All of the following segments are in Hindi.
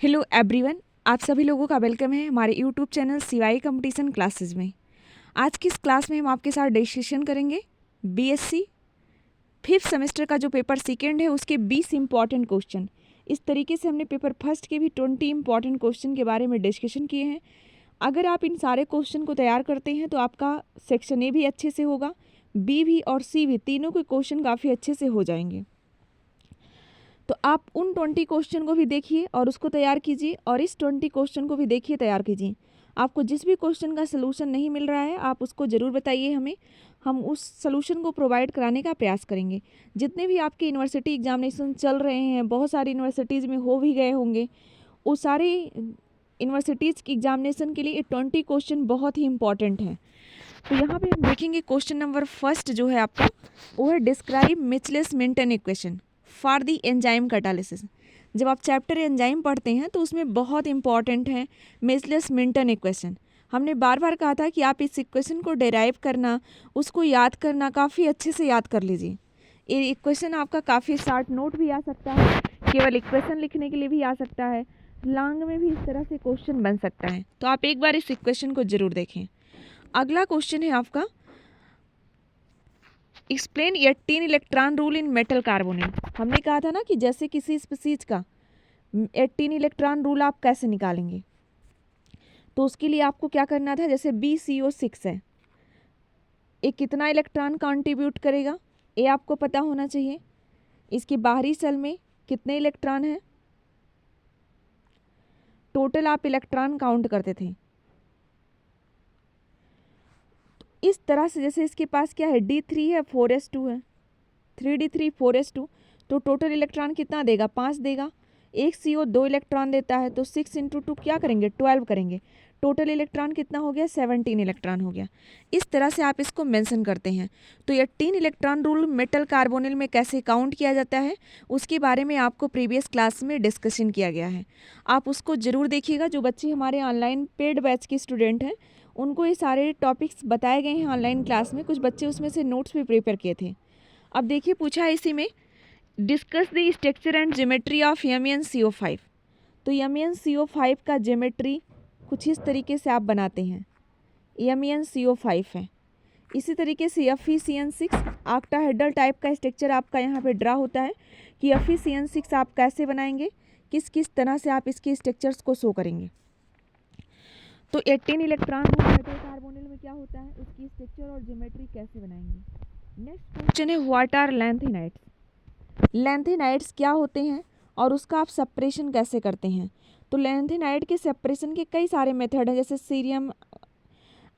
हेलो एवरीवन, आप सभी लोगों का वेलकम है हमारे YouTube channel CY competition classes में। आज की इस क्लास में हम आपके साथ डिस्कशन करेंगे बीएससी फिफ्थ सेमेस्टर का जो पेपर सेकेंड है उसके 20 इंपॉर्टेंट क्वेश्चन। इस तरीके से हमने पेपर फर्स्ट के भी 20 इंपॉर्टेंट क्वेश्चन के बारे में डिस्कशन किए हैं। अगर आप इन सारे क्वेश्चन को तैयार करते हैं तो आपका सेक्शन ए भी अच्छे से होगा, बी भी और सी भी, तीनों के क्वेश्चन काफ़ी अच्छे से हो जाएंगे। तो आप उन 20 क्वेश्चन को भी देखिए और उसको तैयार कीजिए, और इस 20 क्वेश्चन को भी देखिए, तैयार कीजिए। आपको जिस भी क्वेश्चन का सलूशन नहीं मिल रहा है आप उसको ज़रूर बताइए हमें, हम उस सलूशन को प्रोवाइड कराने का प्रयास करेंगे। जितने भी आपके यूनिवर्सिटी एग्जामिनेशन चल रहे हैं, बहुत सारी यूनिवर्सिटीज़ में हो भी गए होंगे, वो सारे यूनिवर्सिटीज़ की एग्जामिनेशन के लिए 20 क्वेश्चन बहुत ही इंपॉर्टेंट हैं। तो यहाँ पे हम देखेंगे क्वेश्चन नंबर फर्स्ट जो है आपका, वो है describe Michaelis Menten equation for the enzyme catalysis. जब आप चैप्टर एंजाइम पढ़ते हैं तो उसमें बहुत इंपॉर्टेंट है मिचलेस मेंटन इक्वेशन। हमने बार बार कहा था कि आप इस इक्वेशन को डेराइव करना, उसको याद करना, काफ़ी अच्छे से याद कर लीजिए। ये इक्वेशन आपका काफ़ी शॉर्ट नोट भी आ सकता है, केवल इक्वेशन लिखने के लिए भी आ सकता है, लॉन्ग में भी इस तरह से क्वेश्चन बन सकता है। तो आप एक बार इस इक्वेशन को जरूर देखें। अगला क्वेश्चन है आपका, explain 18 electron rule in metal carbonate. हमने कहा था ना कि जैसे किसी स्पीसीज का 18 इलेक्ट्रॉन रूल आप कैसे निकालेंगे, तो उसके लिए आपको क्या करना था। जैसे BCO6 है, ये कितना इलेक्ट्रॉन कंट्रीब्यूट करेगा ये आपको पता होना चाहिए। इसके बाहरी सेल में कितने इलेक्ट्रॉन हैं, टोटल आप इलेक्ट्रॉन काउंट करते थे। इस तरह से जैसे इसके पास क्या है, D3 है, 4s2 है, 3D3 4s2, तो टोटल इलेक्ट्रॉन कितना देगा, 5 देगा। एक CO 2 इलेक्ट्रॉन देता है, तो 6 × 2 क्या करेंगे, 12 करेंगे। टोटल इलेक्ट्रॉन कितना हो गया, 17 इलेक्ट्रॉन हो गया। इस तरह से आप इसको मेंशन करते हैं। तो 18 इलेक्ट्रॉन रूल मेटल कार्बोनिल में कैसे काउंट किया जाता है उसके बारे में आपको प्रीवियस क्लास में डिस्कशन किया गया है, आप उसको ज़रूर देखिएगा। जो बच्चे हमारे ऑनलाइन पेड बैच के स्टूडेंट हैं उनको ये सारे टॉपिक्स बताए गए हैं ऑनलाइन क्लास में। कुछ बच्चे उसमें से नोट्स भी प्रिपेयर किए थे। अब देखिए पूछा है इसी में, discuss the structure and geometry of MnCO5। तो MnCO5 का ज्योमेट्री कुछ इस तरीके से आप बनाते हैं। MnCO5 है, इसी तरीके से FeCN6 ऑक्टाहेड्रल टाइप का स्ट्रक्चर आपका यहाँ पे ड्रा होता है कि FeCN6 आप कैसे बनाएंगे, किस किस तरह से आप इसके स्ट्रक्चर्स को शो करेंगे। तो 18 इलेक्ट्रॉन मेटल कार्बोनिल में क्या होता है, उसकी स्ट्रक्चर और ज्योमेट्री कैसे बनाएंगे। नेक्स्ट क्वेश्चन है, व्हाट आर लैंथेनाइड्स। लैंथेनाइड्स क्या होते हैं और उसका आप सेपरेशन कैसे करते हैं। तो लैंथेनाइड के सेपरेशन के कई सारे मेथड हैं, जैसे सीरियम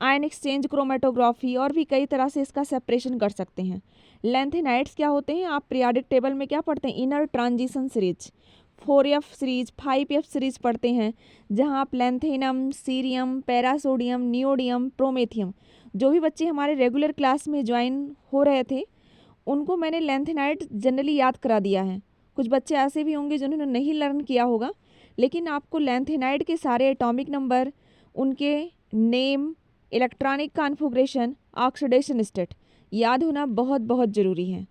आयन एक्सचेंज, क्रोमेटोग्राफी, और भी कई तरह से इसका सेपरेशन कर सकते हैं। लैंथेनाइड्स क्या होते हैं, आप पीरियोडिक टेबल में क्या पढ़ते हैं, inner transition series, 4F series, 5F series पढ़ते हैं, जहां आप लैंथेनम, सीरियम, पैरासोडियम, नियोडियम, प्रोमेथियम, जो भी बच्चे हमारे रेगुलर क्लास में ज्वाइन हो रहे थे उनको मैंने लैंथेनाइड जनरली याद करा दिया है। कुछ बच्चे ऐसे भी होंगे जिन्होंने नहीं लर्न किया होगा, लेकिन आपको लैंथेनाइड के सारे एटॉमिक नंबर, उनके name, electronic configuration, oxidation state याद होना बहुत बहुत ज़रूरी है।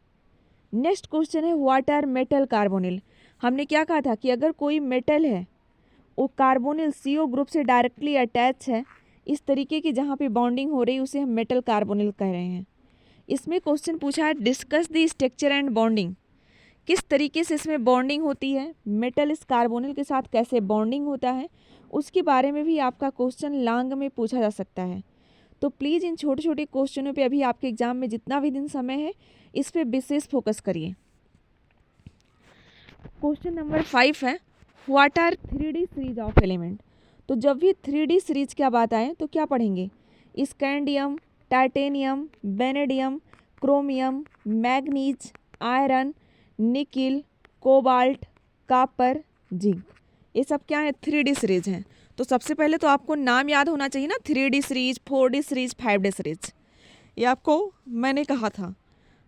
नेक्स्ट क्वेश्चन है, व्हाट आर मेटल कार्बोनिल। हमने क्या कहा था कि अगर कोई मेटल है वो कार्बोनिल CO ग्रुप से डायरेक्टली अटैच है, इस तरीके की जहाँ पे बॉन्डिंग हो रही है उसे हम मेटल कार्बोनिल कह रहे हैं। इसमें क्वेश्चन पूछा है, discuss the structure and bonding. किस तरीके से इसमें बॉन्डिंग होती है, मेटल इस कार्बोनिल के साथ कैसे बॉन्डिंग होता है, उसके बारे में भी आपका क्वेश्चन लॉन्ग में पूछा जा सकता है। तो प्लीज़ इन छोटे छोटे क्वेश्चनों पे अभी आपके एग्जाम में जितना भी दिन समय है इस पे विशेष फोकस करिए। क्वेश्चन नंबर 5 है, what are 3D series of element. तो जब भी 3D सीरीज क्या बात आए तो क्या पढ़ेंगे, scandium, titanium, vanadium, chromium, manganese, iron, nickel, cobalt, copper, zinc, ये सब क्या है, 3D सीरीज हैं। तो सबसे पहले तो आपको नाम याद होना चाहिए ना, 3D series, 4D series, 5D series. ये आपको मैंने कहा था।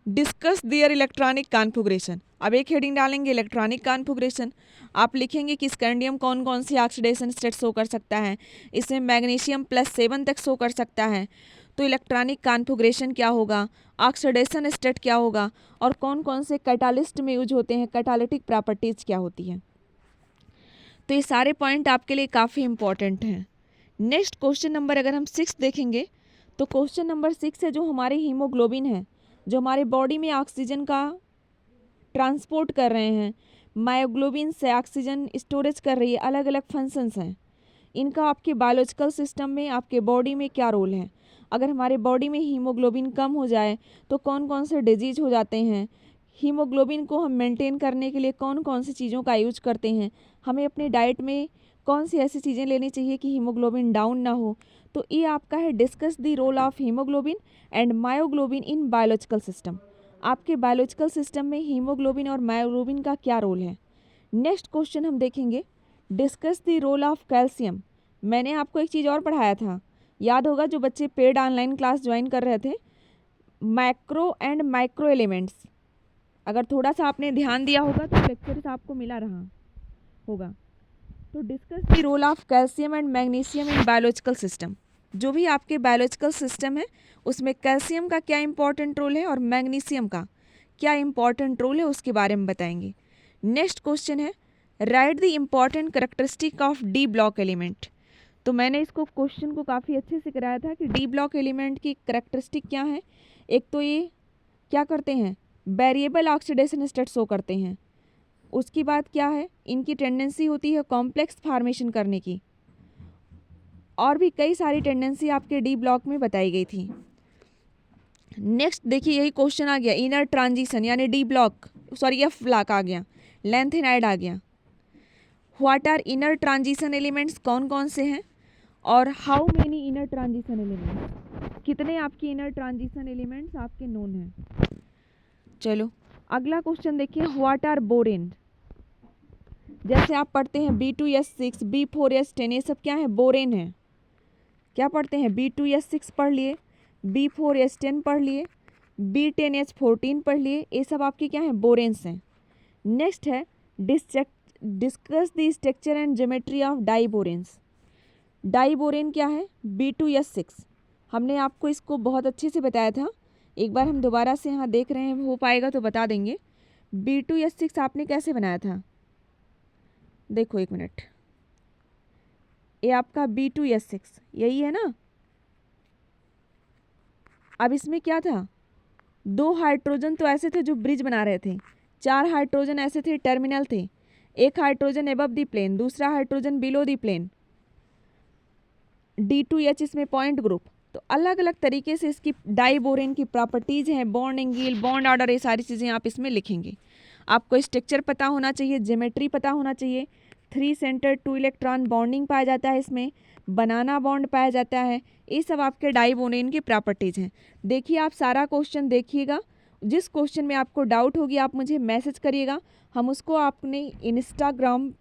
डिस्कस दियर इलेक्ट्रॉनिक कॉन्फ़िगरेशन, अब एक हेडिंग डालेंगे इलेक्ट्रॉनिक कॉन्फ़िगरेशन, आप लिखेंगे कि स्कैंडियम कौन कौन सी ऑक्सीडेशन स्टेट शो कर सकता है, इसमें मैग्नीशियम +7 तक शो कर सकता है। तो इलेक्ट्रॉनिक कॉन्फ़िगरेशन क्या होगा, ऑक्सीडेशन स्टेट क्या होगा, और कौन कौन से कैटालिस्ट में यूज होते हैं, कैटालिटिक प्रॉपर्टीज़ क्या होती हैं। तो ये सारे पॉइंट आपके लिए काफ़ी इंपॉर्टेंट हैं। नेक्स्ट क्वेश्चन नंबर अगर हम 6 देखेंगे तो क्वेश्चन नंबर 6 है जो हमारे हीमोग्लोबिन है, जो हमारे बॉडी में ऑक्सीजन का ट्रांसपोर्ट कर रहे हैं, मायोग्लोबिन से ऑक्सीजन स्टोरेज कर रही है, अलग अलग फंक्शंस हैं। इनका आपके बायोलॉजिकल सिस्टम में, आपके बॉडी में क्या रोल है। अगर हमारे बॉडी में हीमोग्लोबिन कम हो जाए तो कौन कौन से डिजीज हो जाते हैं, हीमोग्लोबिन को हम मेंटेन करने के लिए कौन कौन सी चीज़ों का यूज करते हैं, हमें अपनी डाइट में कौन सी ऐसी चीज़ें लेनी चाहिए कि हीमोग्लोबिन डाउन ना हो। तो ये आपका है discuss the role of haemoglobin and myoglobin in biological system. आपके बायोलॉजिकल सिस्टम में हीमोग्लोबिन और मायोग्लोबिन का क्या रोल है। नेक्स्ट क्वेश्चन हम देखेंगे, discuss the role of calcium. मैंने आपको एक चीज़ और पढ़ाया था, याद होगा, जो बच्चे पेड ऑनलाइन क्लास ज्वाइन कर रहे थे, मैक्रो एंड माइक्रो एलिमेंट्स। अगर थोड़ा सा आपने ध्यान दिया होगा तो लेक्चर्स आपको मिला रहा होगा। तो discuss the role of calcium and magnesium in biological system. जो भी आपके बायोलॉजिकल सिस्टम है उसमें कैल्शियम का क्या इंपॉर्टेंट रोल है और मैग्नीशियम का क्या इंपॉर्टेंट रोल है उसके बारे में बताएंगे। नेक्स्ट क्वेश्चन है, right the important characteristic of D block element. तो मैंने इसको क्वेश्चन को काफ़ी अच्छे से कराया था कि डी ब्लॉक एलिमेंट की करेक्टरिस्टिक क्या है। एक तो ये क्या करते हैं, वेरिएबल ऑक्सीडेशन स्टेट शो करते हैं। उसकी बात क्या है, इनकी टेंडेंसी होती है कॉम्प्लेक्स फार्मेशन करने की, और भी कई सारी टेंडेंसी आपके डी ब्लॉक में बताई गई थी। नेक्स्ट देखिए, यही क्वेश्चन आ गया, इनर ट्रांजिशन यानी D block, sorry F block आ गया, लैंथेनाइड आ गया। What are inner transition elements, कौन कौन से हैं, और how many inner transition elements, कितने आपके इनर ट्रांजिशन एलिमेंट्स आपके नोन हैं। चलो अगला क्वेश्चन देखिए, व्हाट आर बोरेन। जैसे आप पढ़ते हैं B2S6, B4S10, ये सब क्या है, बोरेन है। क्या पढ़ते हैं, B2S6 पढ़ लिए, B4S10 पढ़ लिए, B10H14 पढ़ लिए, ये सब आपके क्या हैं, बोरेन्स हैं। नेक्स्ट है, discuss the structure and geometry of diboranes. Diborane क्या है, B2S6। हमने आपको इसको बहुत अच्छे से बताया था, एक बार हम दोबारा से यहाँ देख रहे हैं, हो पाएगा तो बता देंगे। B2S6 आपने कैसे बनाया था, देखो एक मिनट, ये आपका B2S6 यही है ना। अब इसमें क्या था, 2 हाइड्रोजन तो ऐसे थे जो ब्रिज बना रहे थे, 4 हाइड्रोजन ऐसे थे टर्मिनल थे, 1 हाइड्रोजन एबव द प्लेन, दूसरा hydrogen below the plane, D2H इसमें पॉइंट ग्रुप। तो अलग अलग तरीके से इसकी डाइबोरेन की प्रॉपर्टीज़ हैं, बॉन्ड एंगल, बॉन्ड ऑर्डर, ये सारी चीज़ें आप इसमें लिखेंगे। आपको स्ट्रक्चर पता होना चाहिए, ज्योमेट्री पता होना चाहिए, 3 सेंटर 2 इलेक्ट्रॉन बॉन्डिंग पाया जाता है इसमें, बनाना बॉन्ड पाया जाता है, ये सब आपके डाइबोरेन की प्रॉपर्टीज़ हैं। देखिए आप सारा क्वेश्चन देखिएगा, जिस क्वेश्चन में आपको डाउट होगी आप मुझे मैसेज करिएगा, हम उसको अपने इंस्टाग्राम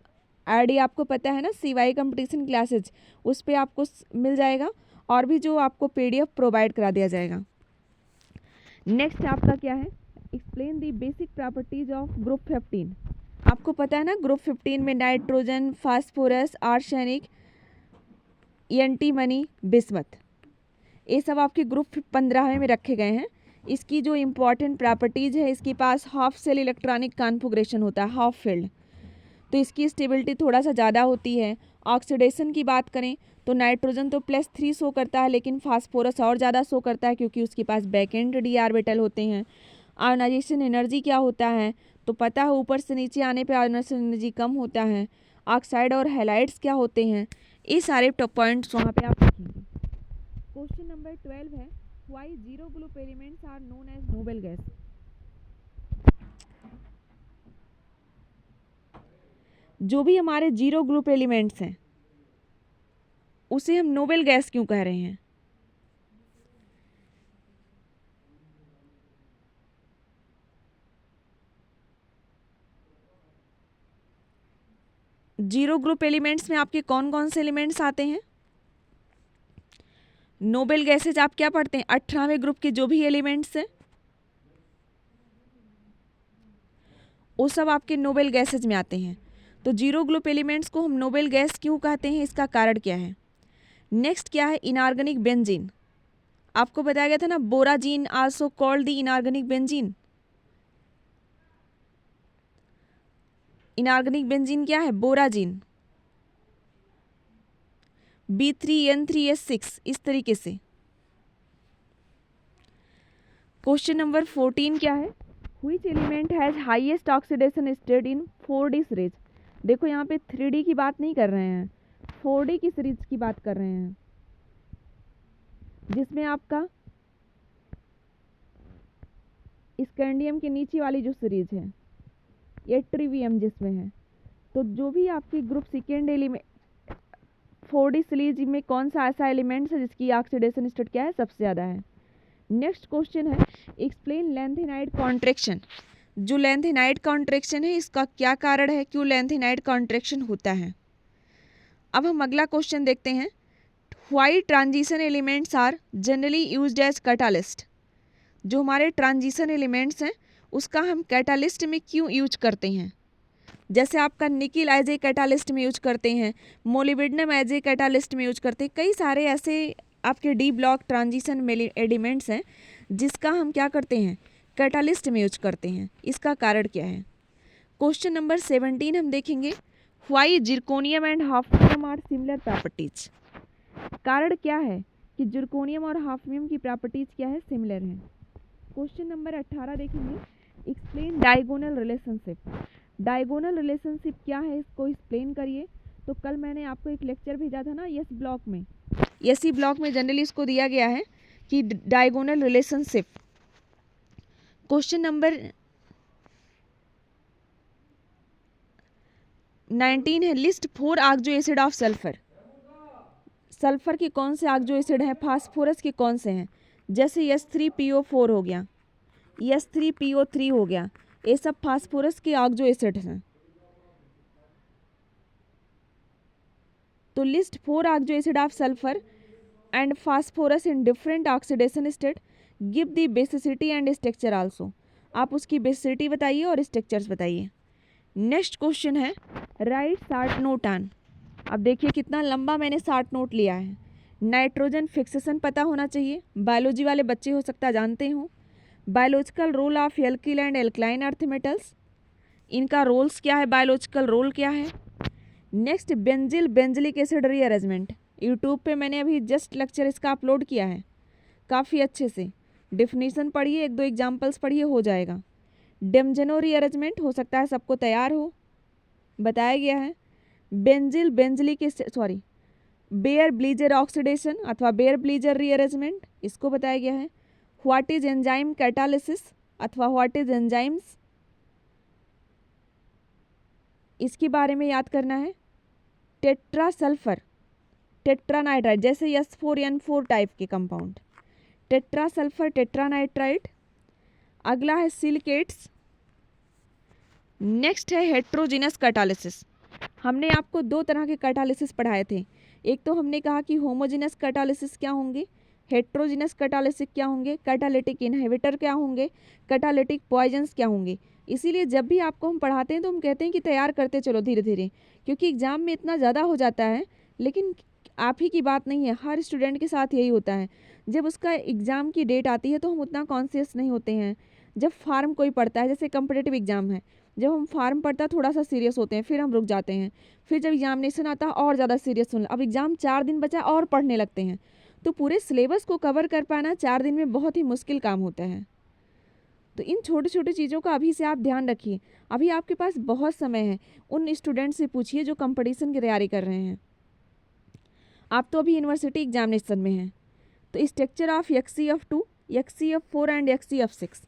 आईडी, आपको पता है ना, CY कंपटीशन क्लासेज, उस पर आपको मिल जाएगा, और भी जो आपको PDF प्रोवाइड करा दिया जाएगा। नेक्स्ट आपका क्या है, explain the basic properties of group 15। आपको पता है ना, ग्रुप 15 में nitrogen, phosphorus, arsenic, antimony, bismuth, ये सब आपके ग्रुप 15 में रखे गए हैं। इसकी जो इम्पॉर्टेंट प्रॉपर्टीज़ है, इसके पास हाफ सेल इलेक्ट्रॉनिक कॉन्फ़िगरेशन होता है, हाफ फील्ड, तो इसकी स्टेबिलिटी थोड़ा सा ज़्यादा होती है। ऑक्सीडेशन की बात करें तो नाइट्रोजन तो +3 शो करता है, लेकिन फास्फोरस और ज़्यादा शो करता है क्योंकि उसके पास बैक एंड डी ऑर्बिटल होते हैं। आयोनाइजेशन एनर्जी क्या होता है, तो पता है ऊपर से नीचे आने पे आयोनाइजेशन एनर्जी कम होता है। ऑक्साइड और हैलाइड्स क्या होते हैं, ये सारे टॉप पॉइंट्स वहाँ पे आप लिखेंगे। क्वेश्चन नंबर 12 है, why zero group elements are known as noble gas. जो भी हमारे जीरो ग्रुप एलिमेंट्स हैं उसे हम नोबेल गैस क्यों कह रहे हैं। जीरो ग्रुप एलिमेंट्स में आपके कौन कौन से एलिमेंट्स आते हैं, नोबेल गैसेज आप क्या पढ़ते हैं, 18वें ग्रुप के जो भी एलिमेंट्स हैं वो सब आपके नोबेल गैसेज में आते हैं। तो जीरो ग्रुप एलिमेंट्स को हम नोबेल गैस क्यों कहते हैं, इसका कारण क्या है। नेक्स्ट क्या है, इनऑर्गेनिक बेंजीन। आपको बताया गया था ना, borazine also called the inorganic benzene. Inorganic benzene क्या है, बोराजीन। B3N3S6 इस तरीके से। क्वेश्चन नंबर 14 क्या है? Which element has highest oxidation state in 4D series? देखो यहाँ पे 3D की बात नहीं कर रहे हैं, 4D की सीरीज की बात कर रहे हैं, जिसमें आपका स्कैंडियम के नीचे वाली जो सीरीज है, एट्रिवियम जिसमें है, तो जो भी आपकी group second element 4D series में कौन सा ऐसा एलिमेंट है जिसकी ऑक्सीडेशन स्टेट क्या है, सबसे ज़्यादा है। नेक्स्ट क्वेश्चन है, एक्सप्लेन लैंथेनाइड कॉन्ट्रैक्शन। जो लैंथेनाइड कॉन्ट्रैक्शन है इसका क्या कारण है, क्यों लैंथेनाइड कॉन्ट्रैक्शन होता है। अब हम अगला क्वेश्चन देखते हैं, why transition elements are generally used as catalyst. जो हमारे ट्रांजिशन एलिमेंट्स हैं उसका हम कैटालिस्ट में क्यों यूज करते हैं। जैसे आपका निकिल एज ए कैटालिस्ट में यूज करते हैं, मोलिब्डेनम एज ए कैटालिस्ट में यूज करते हैं, कई सारे ऐसे आपके डी ब्लॉक ट्रांजिशन एलिमेंट्स हैं जिसका हम क्या करते हैं, कैटालिस्ट में यूज करते हैं। इसका कारण क्या है। क्वेश्चन नंबर 17 हम देखेंगे, why zirconium and hafnium are similar properties. कारण क्या है कि जिरकोनियम और हाफनियम की प्रॉपर्टीज क्या है, सिमिलर हैं। क्वेश्चन नंबर 18 देखेंगे, explain diagonal relationship. Diagonal relationship क्या है, इसको एक्सप्लेन करिए। तो कल मैंने आपको एक लेक्चर भेजा था ना यस ब्लॉक में, यसी ब्लॉक में जनरली इसको दिया गया है कि डायगोनल रिलेशनशिप। क्वेश्चन नंबर 19 है, list 4 oxo acid of sulphur. Sulphur के कौन से ऑक्सो एसिड हैं, फास्फोरस के कौन से हैं। जैसे S3PO4 हो गया, S3PO3 हो गया, ये सब फास्फोरस के ऑक्सो एसिड हैं। तो list 4 oxo acid of sulphur and phosphorus in different oxidation state, give the basicity and structure also. आप उसकी बेसिसिटी बताइए और स्ट्रक्चर्स बताइए। नेक्स्ट क्वेश्चन है, राइट शार्ट नोट ऑन। अब देखिए कितना लंबा मैंने शार्ट नोट लिया है। नाइट्रोजन फिक्सेशन पता होना चाहिए, बायोलॉजी वाले बच्चे हो सकता जानते हो। Biological role of alkali and alkaline earth metals, इनका रोल्स क्या है, बायोलॉजिकल रोल क्या है। Next benzil benzilic acid rearrangement, YouTube पे मैंने अभी जस्ट लेक्चर इसका अपलोड किया है, काफ़ी अच्छे से डिफिनीशन पढ़िए, एक दो एग्जाम्पल्स पढ़िए, हो जाएगा। डेमजेनो रीअरेंजमेंट हो सकता है सबको तैयार हो, बताया गया है। Benzil benzilic sorry Baeyer Villiger oxidation अथवा बेयर ब्लीजर रीअरेंजमेंट, इसको बताया गया है। व्हाट इज एंजाइम कैटालिसिस अथवा व्हाट इज एंजाइम्स, इसके बारे में याद करना है। टेट्रा सल्फर टेट्रानाइट्राइड, जैसे S4N4 टाइप के कंपाउंड, टेट्रा सल्फर टेट्रानाइट्राइड। अगला है सिलिकेट्स। नेक्स्ट है हेट्रोजिनस कैटालिसिस। हमने आपको दो तरह के कैटालिसिस पढ़ाए थे, एक तो हमने कहा कि होमोजिनस कैटालिसिस क्या होंगे, हेट्रोजिनस कैटालिसिस क्या होंगे, कैटालिटिक इनहिबिटर क्या होंगे, कैटालिटिक पॉइजन्स क्या होंगे। इसीलिए जब भी आपको हम पढ़ाते हैं तो हम कहते हैं कि तैयार करते चलो धीरे धीरे, क्योंकि एग्ज़ाम में इतना ज़्यादा हो जाता है। लेकिन आप ही की बात नहीं है, हर स्टूडेंट के साथ यही होता है। जब उसका एग्ज़ाम की डेट आती है तो हम उतना कॉन्शियस नहीं होते हैं। जब फार्म कोई पढ़ता है, जैसे कम्पिटिटिव एग्ज़ाम है, जब हम फार्म पढ़ता है थोड़ा सा सीरियस होते हैं, फिर हम रुक जाते हैं, फिर जब एग्जामिनेशन आता है और ज़्यादा सीरियस होने, अब एग्ज़ाम 4 दिन बचा और पढ़ने लगते हैं। तो पूरे सिलेबस को कवर कर पाना 4 दिन में बहुत ही मुश्किल काम होता है। तो इन छोटी छोटी चीज़ों का अभी से आप ध्यान रखिए, अभी आपके पास बहुत समय है। उन स्टूडेंट से पूछिए जो कंपटीशन की तैयारी कर रहे हैं। आप तो अभी यूनिवर्सिटी एग्जामिनेशन में हैं। तो structure of HCF2, HCF4 and HCF6,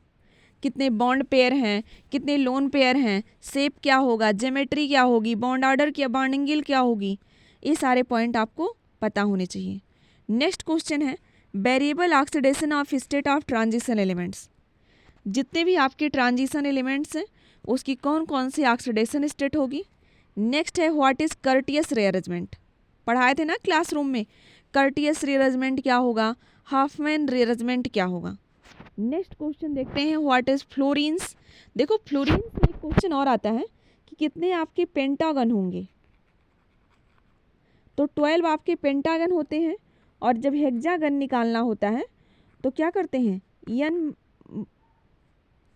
कितने बॉन्ड पेयर हैं, कितने लोन पेयर हैं, शेप क्या होगा, ज्योमेट्री क्या होगी, बॉन्ड ऑर्डर क्या, बॉन्ड एंगल क्या होगी, ये सारे पॉइंट आपको पता होने चाहिए। नेक्स्ट क्वेश्चन है, variable oxidation of state of transition elements. जितने भी आपके ट्रांजिशन एलिमेंट्स हैं उसकी कौन कौन सी ऑक्सीडेशन स्टेट होगी। नेक्स्ट है, व्हाट इज कर्टियस रीअरेंजमेंट, पढ़ाए थे ना क्लासरूम में, कर्टियस रीअरेंजमेंट क्या होगा, हाफमैन रीअरेंजमेंट क्या होगा। नेक्स्ट क्वेश्चन देखते हैं, व्हाट इज फ्लोरीन्स। देखो फ्लोरीन्स में एक क्वेश्चन और आता है कि कितने आपके पेंटागन होंगे। तो 12 आपके पेंटागन होते हैं, और जब हेक्सागन निकालना होता है तो क्या करते हैं, n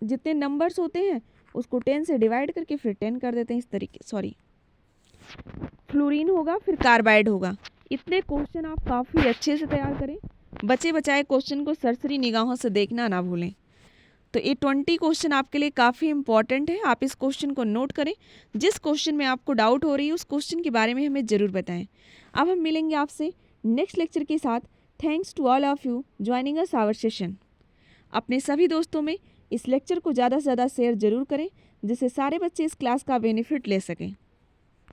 जितने नंबर्स होते हैं उसको 10 से डिवाइड करके फिर 10 कर देते हैं, इस तरीके। सॉरी, फ्लोरीन होगा फिर कार्बाइड होगा, इतने क्वेश्चन आप काफ़ी अच्छे से तैयार करें। बचे बचाए क्वेश्चन को सरसरी निगाहों से देखना ना भूलें। तो ये 20 क्वेश्चन आपके लिए काफ़ी इंपॉर्टेंट है। आप इस क्वेश्चन को नोट करें। जिस क्वेश्चन में आपको डाउट हो रही है उस क्वेश्चन के बारे में हमें ज़रूर बताएं। अब हम मिलेंगे आपसे नेक्स्ट लेक्चर के साथ। Thanks to all of you joining us our session. अपने सभी दोस्तों में इस लेक्चर को ज़्यादा से ज़्यादा शेयर जरूर करें, जिससे सारे बच्चे इस क्लास का बेनिफिट ले सकें।